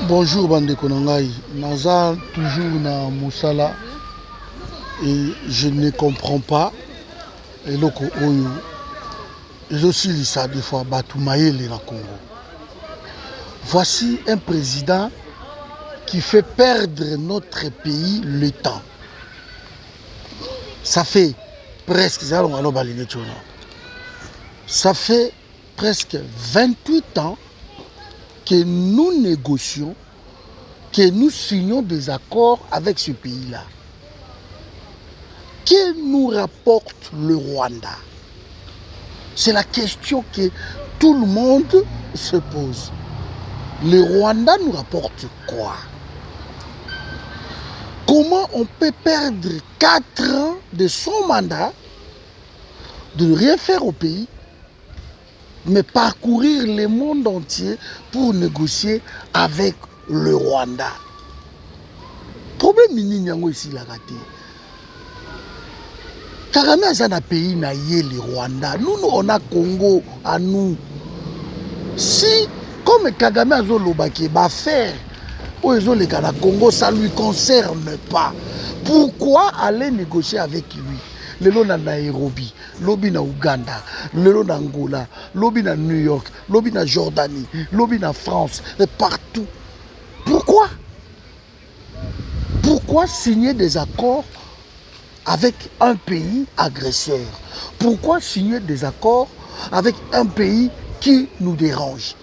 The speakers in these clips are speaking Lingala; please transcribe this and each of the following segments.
Bonjour bande Konangai, naza toujours na Moussala et je ne comprends pas eloko oyo ezosilisa des fois batu mayele na Congo. Voici un président qui fait perdre notre pays le temps. Ça fait presque, ça fait presque 28 ans que nous négocions, que nous signons des accords avec ce pays-là. Que nous rapporte le Rwanda? C'est la question que tout le monde se pose. Le Rwanda nous rapporte quoi? Comment on peut perdre 4 ans de son mandat, de ne rien faire au pays, mais parcourir le monde entier pour négocier avec le Rwanda? Problème nini yango ici la raté. Kagame a un pays na yé le Rwanda. Nous on a Congo à nous. Si comme Kagame a zolobaki ba faire le Congo, ça ne lui concerne pas. Pourquoi aller négocier avec lui? Lelo na Nairobi, lobi na Uganda, lelo na Angola, lobi na New York, lobi na Jordanie, lobi na France, et partout. Pourquoi? Pourquoi signer des accords avec un pays agresseur? Pourquoi signer des accords avec un pays qui nous dérange?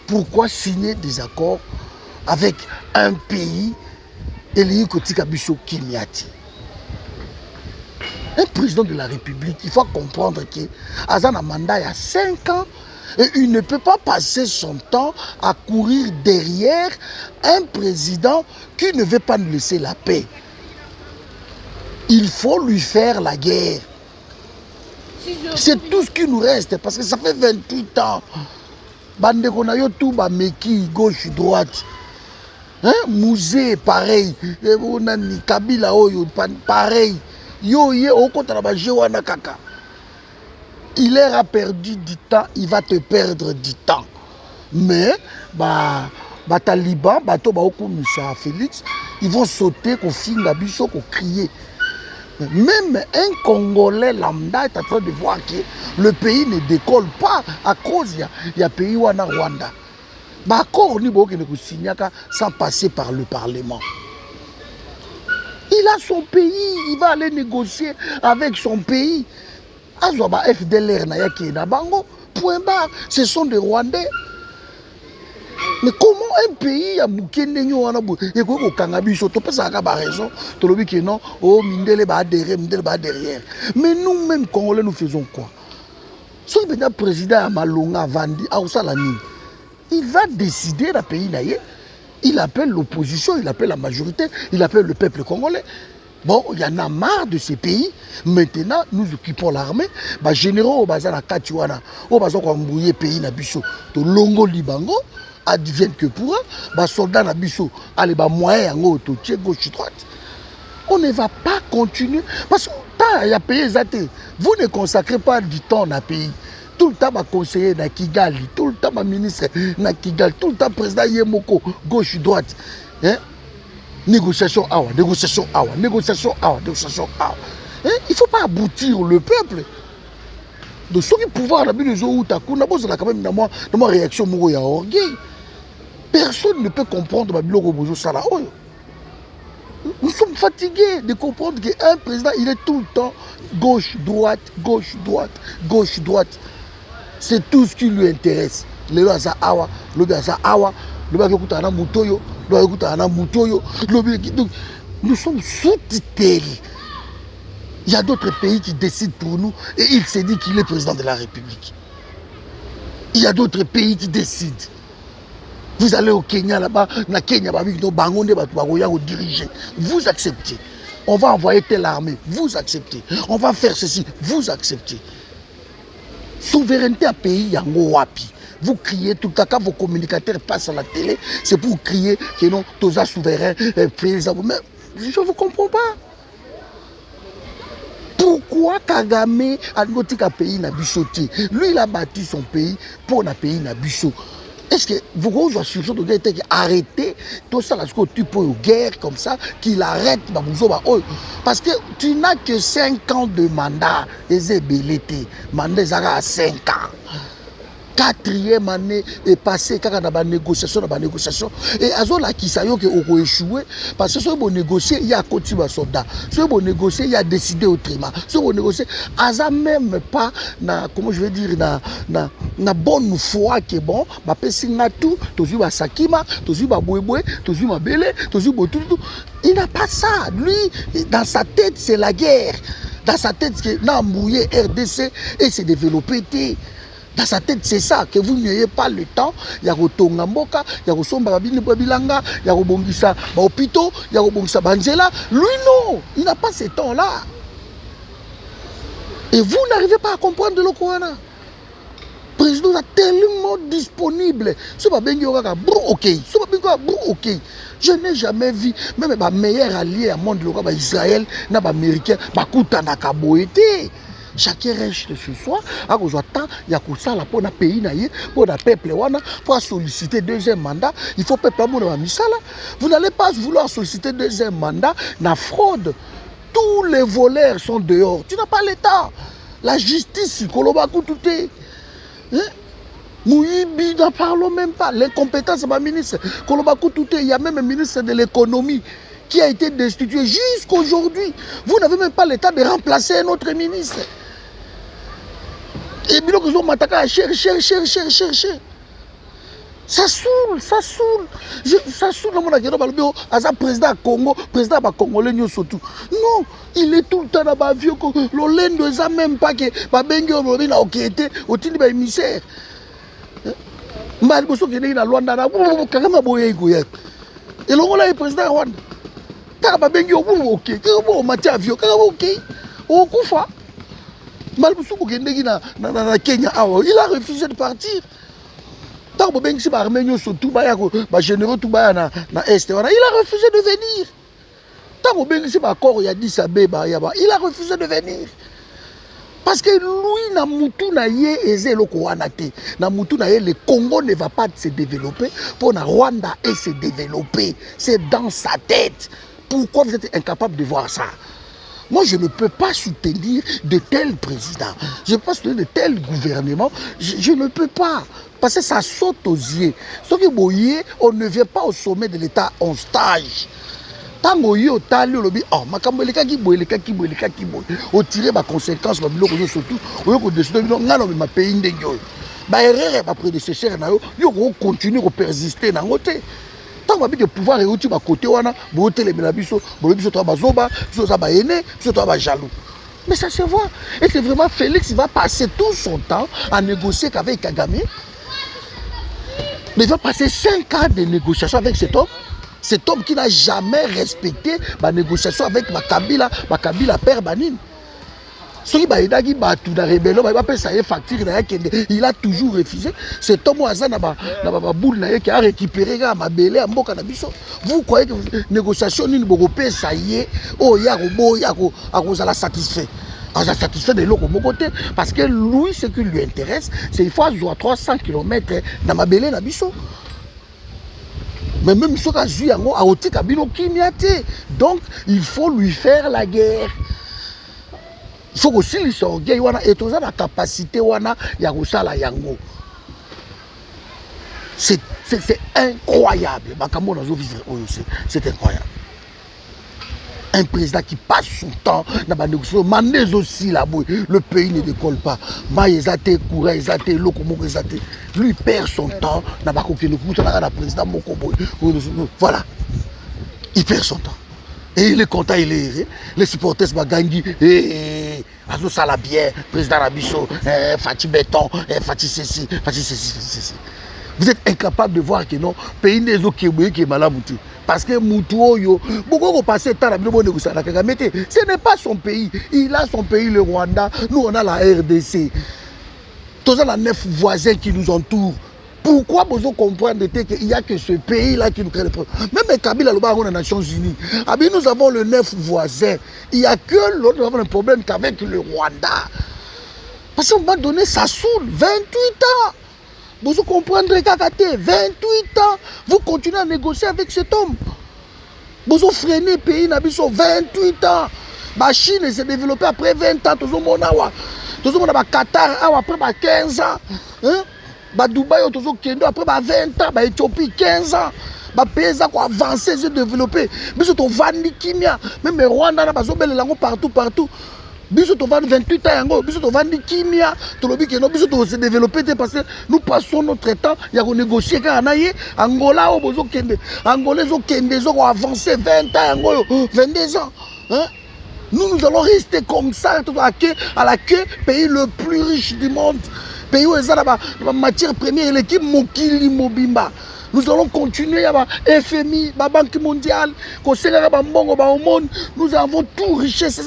Pourquoi signer des accords avec un pays un président de la République, il faut comprendre que Azan a mandat il y a 5 ans et il ne peut pas passer son temps à courir derrière un président qui ne veut pas nous laisser la paix. Il faut lui faire la guerre. C'est tout ce qui nous reste parce que ça fait 28 ans. Bande konayo tout ba meki gauche droite. Hein? Musée pareil. Kabila oyo pareil. Yo ye okota ba jewana kaka. Il a perdu du temps, il va te perdre du temps. Mais taliban, bato ba okumisa Félix, ils vont sauter ko finga biso ko crier. Même un Congolais lambda est en train de voir que le pays ne décolle pas à cause il y a pays wana Rwanda. D'accord, ni boke ne signaka sans passer par le Parlement. Il a son pays, il va aller négocier avec son pays. Azoba FDLR na yaki na bango, point barre, ce sont des Rwandais. Mais comment un pays a moukende nyo wana bo et ko kangabiso to pesa ka ba raison to lobi que non oh mindele ba derrière mindele ba derrière. Mais nous même Congolais nous faisons quoi? Si le président Malonga Vandi a Osalani, il va décider le pays là. Il appelle l'opposition, il appelle la majorité, il appelle le peuple congolais. Bon, il y en a marre de ces pays. Maintenant, nous occupons l'armée. Les généraux, ils ont Katiwana, ils ont embrouillé le pays, de Longo Libango, advienne que pourra. Les soldats, ils ont moyen, gauche, droite. On ne va pas continuer. Parce que il y a pays, vous ne consacrez pas du temps dans le pays. Tout le temps, ma conseiller na Kigali, tout le temps, ma ministre na Kigali, tout le temps, président Yemoko, gauche, droite. Hein? Négociation, négociation, négociation, négociation. Hein? Il ne faut pas aboutir le peuple. De ceux qui pouvoir, quand même dans ma réaction, il orgueil. Personne ne peut comprendre ma nous sommes fatigués de comprendre qu'un président, il est tout le temps gauche, droite, gauche, droite, gauche, droite. C'est tout ce qui lui intéresse. Le Aza Awa, le Aza Awa, le Bagokutana Mutoyo, le Bagokutana Mutoyo, nous sommes sous-titrés. Il y a d'autres pays qui décident pour nous et il s'est dit qu'il est président de la République. Il y a d'autres pays qui décident. Vous allez au Kenya là-bas, na Kenya, diriger. Vous acceptez. On va envoyer telle armée. Vous acceptez. On va faire ceci. Vous acceptez. Souveraineté à pays, yango wapi. Vous criez tout le temps, quand vos communicateurs passent à la télé, c'est pour crier que non, tous les souverains, mais je ne vous comprends pas. Pourquoi Kagame a dit qu'un pays n'a bichoté? Lui, il a bâti son pays pour un pays n'a bichot. Est-ce que vous avez surtout arrêter tout ça, là, tu peux une guerre comme ça, qu'il arrête, parce que tu n'as que 5 ans de mandat, et c'est belleté, mandat à 5 ans. 4e année est passée quand on a des négociations, et à ce qui s'est échoué parce que si on négocier il y a côté soldat, si on négocier il y a décidé autrement, si on négocier à même pas na comment je vais dire na bonne foi que bon ba pesinga tout tozu ba sakima tozu ba bouéboué tozu ma belé tozu botou il n'a pas ça lui dans sa tête c'est la guerre, dans sa tête c'est n'a embrouillé RDC et s'est développé. Dans sa tête, c'est ça, que vous n'ayez pas le temps. Il y a Rotonga Mboka, il y a Rosomba Babilanga, il y a Robongisa Hôpitaux, il y a Robongisa Banzela. Lui, non, il n'a pas ce temps-là. Et vous n'arrivez pas à comprendre le Corona. Le président est tellement disponible. Ce n'est pas ok. Ok. Je n'ai jamais vu, même le meilleur allié au monde, Israël, l'Américain, Bakutana Kaboete. Chacun reste ce soir, à cause de temps, il y a que ça pour le pays, pour le peuple, pour solliciter 2e mandat, il faut peuple à misala. Vous n'allez pas vouloir solliciter 2e mandat, la fraude. Tous les voleurs sont dehors. Tu n'as pas l'État. La justice, tout est. Mouibi, n'en parlons même pas. L'incompétence de ma ministre. Il y a même un ministre de l'économie qui a été destitué jusqu'aujourd'hui. Vous n'avez même pas l'état de remplacer un autre ministre. Et bien, ils ont m'attaqué, chercher. Ça saoule. Ça saoule dans mon agenda. As un président Congo, président congolais, surtout. Non, il est tout le temps dans ma vie. Le lend ne même pas que Babengi Olobi n'a aucun été au titre de émissaire. Malboso qui est dans Luanda, Kagama Boye Goye. Et le président Rwanda. Babengi ok. Kagama Mati Avio, Kagama ok. Au Koufa. Malboso qui est dans Kenya, il a refusé de partir. Tant que Bengi va arménien surtout, généraux tout na est, il a refusé de venir. Tant que Bengi va corps il a dit ça il a refusé de venir. Parce que lui na mutu na ye eze loko wana te. Na mutu na ye le Congo ne va pas se développer pour na Rwanda et se développer. C'est dans sa tête. Pourquoi vous êtes incapable de voir ça? Moi, je ne peux pas soutenir de tels présidents. Je ne peux pas soutenir de tels gouvernements. Je ne peux pas. Parce que ça saute aux yeux. Ce qui est on ne vient pas au sommet de l'État en stage. Tant que vous avez dit, oh, vous tirez ma conséquence, surtout, vous décidez de ma pays. Vous prédécesseur, vous continuez à persister dans votre côté. Tant que vous pouvoir réussir à côté, vous avez jaloux. Mais ça se voit. Et c'est vraiment Félix va passer tout son temps à négocier avec Kagame. Mais il va passer 5 ans de négociation avec cet homme. Cet homme qui n'a jamais respecté la négociation avec Kabila père Banine. Il a toujours refusé. Cet homme qui a récupéré ma belle à Mboka Nabiso. Vous croyez que la négociation européenne, ça y est, oh, il y a satisfait. On a satisfait de l'autre côté. Parce que lui, ce qui lui intéresse, c'est qu'il faut avoir 300 km dans ma belle Nabiso. Mais même si donc il faut lui faire la guerre. Il faut aussi lui sortir et tout ça la capacité la yango. C'est incroyable. C'est incroyable. Un président qui passe son temps dans la négociation, Mandez aussi là-bas, le pays ne décolle pas. Lui perd son temps dans la président Mokobo. Voilà. Il perd son temps. Et il est content, il est heureux. Les supporters Bagangui, Azo Salabien, président Rabicho, Fatih Béton, Fatih Ceci. Vous êtes incapable de voir que non, le pays des autres qui est malade. Parce que Moutouoyo, beaucoup ont passé le temps à négocier avec Kagame. Ce n'est pas son pays. Il a son pays, le Rwanda. Nous, on a la RDC. Tous les 9 voisins qui nous entourent. Pourquoi vous comprendre qu'il n'y a que ce pays-là qui nous crée le problème? Même Kabila, les Nations Unies. Nous avons les 9 voisins. Il n'y a que l'autre qui a un problème qu'avec le Rwanda. Parce qu'à un moment donné, ça saoule. 28 ans. Vous comprenez, Kakate, 28 ans. Vous continuez à négocier avec cet homme. Vous avez freiné le pays, 28 ans. La Chine s'est développée après 20 ans. Tout le monde a Qatar après 15 ans. Dubaï après 20 ans. Éthiopie 15 ans. Les pays ont avancé, ils ont développé. Ils ont vendu Kimia. Même Rwanda, partout. Ils ont vendu 28 ans. Ils ont vendu Kimia. Ils ont se développé parce que nous passons notre temps. Il y a négocié. Angola, Angola, ils ont avancé 20 ans, 22 ans. Nous allons rester comme ça à la queue, pays le plus riche du monde. Pays où il y a la matière première, l'équipe Mokili Mobimba. Nous allons continuer à la FMI, la Banque mondiale, nous avons tout richesse.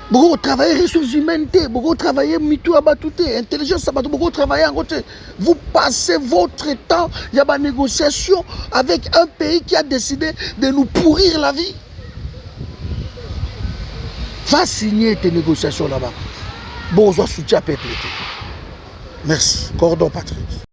Beaucoup travailler ressources humaines, beaucoup travailler mytho abatouté, intelligence abatouté, beaucoup travailler en côté. Vous passez votre temps, il y a une négociation avec un pays qui a décidé de nous pourrir la vie. Va signer tes négociations là-bas. Bon, je soutiens peuple. Merci. Cordon Patrick.